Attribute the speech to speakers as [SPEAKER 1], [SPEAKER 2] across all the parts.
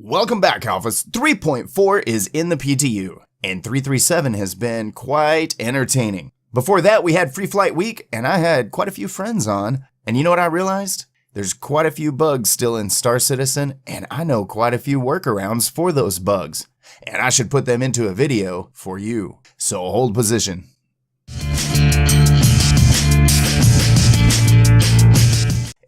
[SPEAKER 1] Welcome back, Alphas. 3.4 is in the PTU, and 337 has been quite entertaining. Before that, we had Free Flight Week, and I had quite a few friends on. And you know what I realized? There's quite a few bugs still in Star Citizen, and I know quite a few workarounds for those bugs. And I should put them into a video for you. So hold position.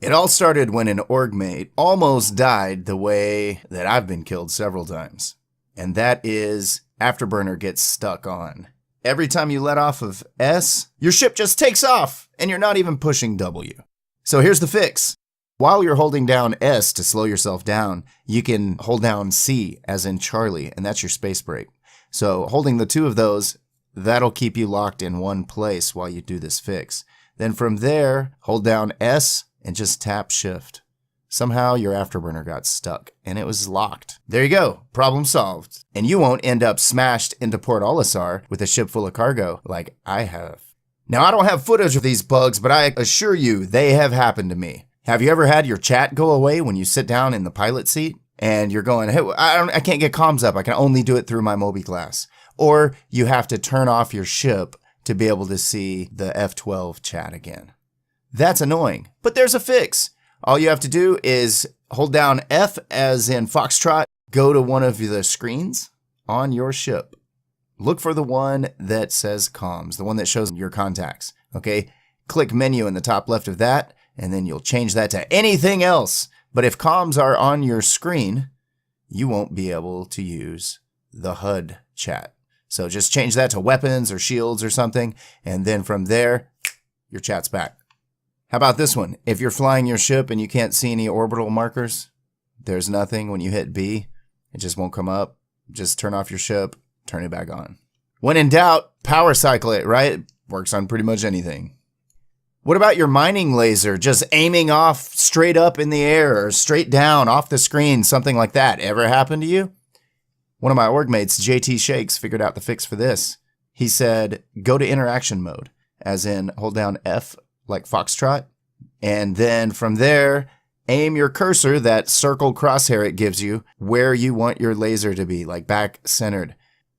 [SPEAKER 1] It all started when an org mate almost died the way that I've been killed several times. And that is Afterburner gets stuck on. Every time you let off of S, your ship just takes off and you're not even pushing W. So here's the fix. While you're holding down S to slow yourself down, you can hold down C as in Charlie, and that's your space brake. So holding the two of those, that'll keep you locked in one place while you do this fix. Then from there, hold down S and just tap shift. Somehow your Afterburner got stuck and it was locked. There you go, problem solved. And you won't end up smashed into Port Olisar with a ship full of cargo like I have. Now I don't have footage of these bugs, but I assure you they have happened to me. Have you ever had your chat go away when you sit down in the pilot seat and you're going, hey, I can't get comms up, I can only do it through my Mobi glass. Or you have to turn off your ship to be able to see the F12 chat again. That's annoying, but there's a fix. All you have to do is hold down F as in Foxtrot, go to one of the screens on your ship. Look for the one that says comms, the one that shows your contacts, okay? Click menu in the top left of that, and then you'll change that to anything else. But if comms are on your screen, you won't be able to use the HUD chat. So just change that to weapons or shields or something, and then from there, your chat's back. How about this one? If you're flying your ship and you can't see any orbital markers, there's nothing. When you hit B, it just won't come up. Just turn off your ship, turn it back on. When in doubt, power cycle it, right? It works on pretty much anything. What about your mining laser just aiming off straight up in the air or straight down off the screen, something like that? Ever happened to you? One of my org mates, JT Shakes, figured out the fix for this. He said, go to interaction mode, as in hold down F like Foxtrot, and then from there, aim your cursor, that circle crosshair it gives you, where you want your laser to be, like back centered.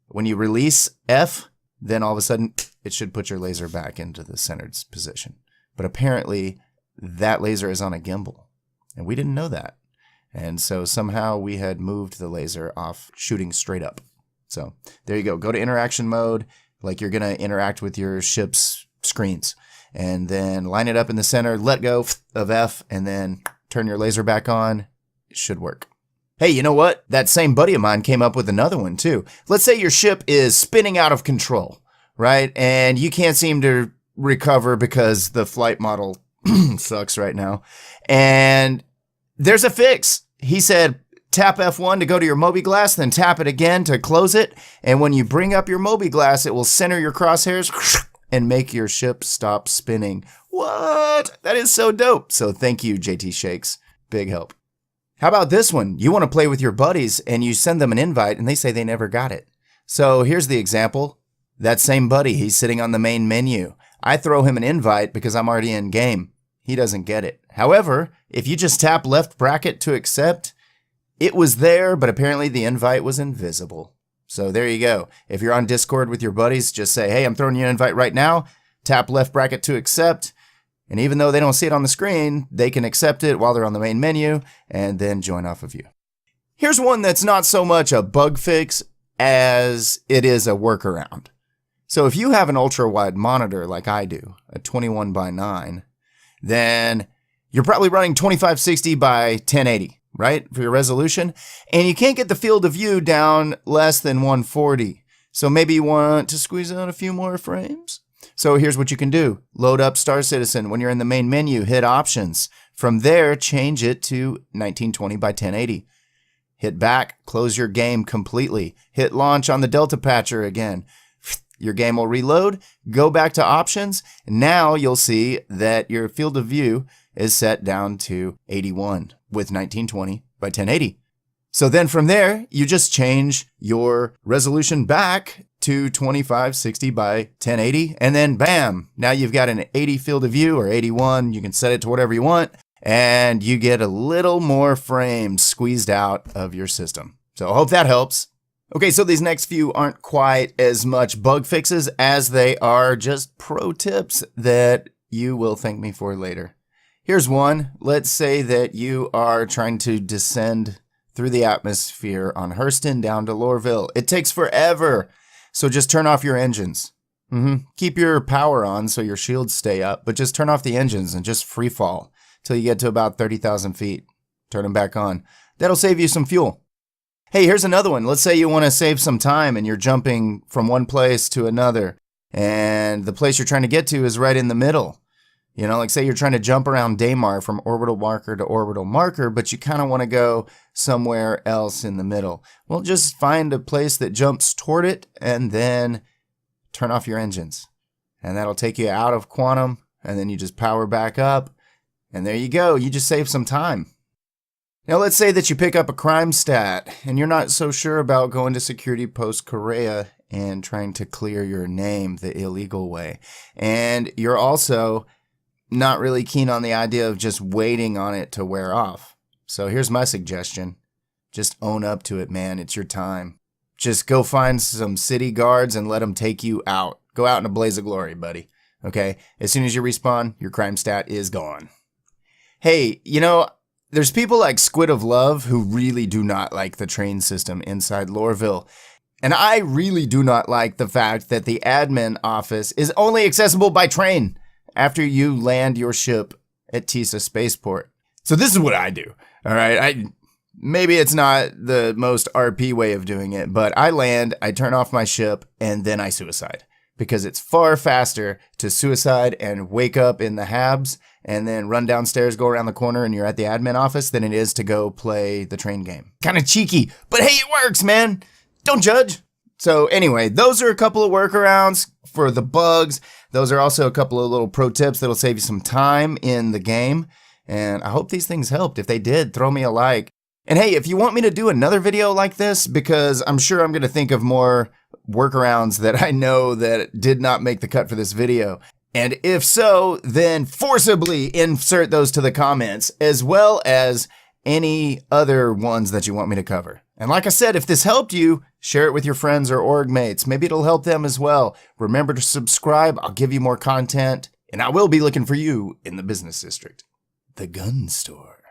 [SPEAKER 1] When you release F, then all of a sudden, it should put your laser back into the centered position. But apparently, that laser is on a gimbal, and we didn't know that. And so somehow we had moved the laser off shooting straight up. So there you go. Go to interaction mode, like you're going to interact with your ship's screens. And then line it up in the center, let go of F, and then turn your laser back on. It should work. Hey, you know what? That same buddy of mine came up with another one too. Let's say your ship is spinning out of control, right? And you can't seem to recover because the flight model sucks right now. And there's a fix. He said, tap F1 to go to your Mobi glass, then tap it again to close it. And when you bring up your Mobi glass, it will center your crosshairs and make your ship stop spinning. What? That is so dope. So thank you, JT Shakes. Big help. How about this one? You want to play with your buddies and you send them an invite and they say they never got it. So here's the example. That same buddy, he's sitting on the main menu. I throw him an invite because I'm already in game. He doesn't get it. However, if you just tap left bracket to accept, it was there, but apparently the invite was invisible. So there you go. If you're on Discord with your buddies, just say, hey, I'm throwing you an invite right now. Tap left bracket to accept. And even though they don't see it on the screen, they can accept it while they're on the main menu and then join off of you. Here's one that's not so much a bug fix as it is a workaround. So if you have an ultra-wide monitor like I do, a 21:9, then you're probably running 2560 by 1080. Right, for your resolution, and you can't get the field of view down less than 140. So maybe you want to squeeze out a few more frames. So here's what you can do. Load up Star Citizen. When you're in the main menu, hit options. From there, change it to 1920 by 1080. Hit back, close your game completely. Hit launch on the Delta Patcher again. Your game will reload. Go back to options. Now you'll see that your field of view is set down to 81 with 1920 by 1080. So then from there, you just change your resolution back to 2560 by 1080, and then bam, now you've got an 80 field of view or 81. You can set it to whatever you want, and you get a little more frames squeezed out of your system. So I hope that helps. Okay, so these next few aren't quite as much bug fixes as they are just pro tips that you will thank me for later. Here's one. Let's say that you are trying to descend through the atmosphere on Hurston down to Lorville. It takes forever, so just turn off your engines. Keep your power on so your shields stay up, but just turn off the engines and just free fall till you get to about 30,000 feet. Turn them back on. That'll save you some fuel. Hey, here's another one. Let's say you want to save some time and you're jumping from one place to another, and the place you're trying to get to is right in the middle. You know, like say you're trying to jump around Daymar from orbital marker to orbital marker, but you kind of want to go somewhere else in the middle. Well, just find a place that jumps toward it and then turn off your engines. And that'll take you out of quantum, and then you just power back up, and there you go. You just save some time. Now, let's say that you pick up a crime stat, and you're not so sure about going to Security Post Korea and trying to clear your name the illegal way. And you're also not really keen on the idea of just waiting on it to wear off. So here's my suggestion. Just own up to it, man. It's your time. Just go find some city guards and let them take you out. Go out in a blaze of glory, buddy. Okay? As soon as you respawn, your crime stat is gone. Hey, you know, there's people like Squid of Love who really do not like the train system inside Lorville. And I really do not like the fact that the admin office is only accessible by train after you land your ship at Tisa Spaceport. So this is what I do. All right? Maybe it's not the most RP way of doing it, but I land, I turn off my ship, and then I suicide. Because it's far faster to suicide and wake up in the Habs and then run downstairs, go around the corner, and you're at the admin office than it is to go play the train game. Kind of cheeky, but hey, it works, man. Don't judge. So anyway, those are a couple of workarounds for the bugs. Those are also a couple of little pro tips that'll save you some time in the game. And I hope these things helped. If they did, throw me a like. And hey, if you want me to do another video like this, because I'm sure I'm going to think of more workarounds that I know that did not make the cut for this video. And if so, then forcibly insert those to the comments, as well as any other ones that you want me to cover. And like I said, if this helped you, share it with your friends or org mates. Maybe it'll help them as well. Remember to subscribe. I'll give you more content, and I will be looking for you in the business district. The gun store.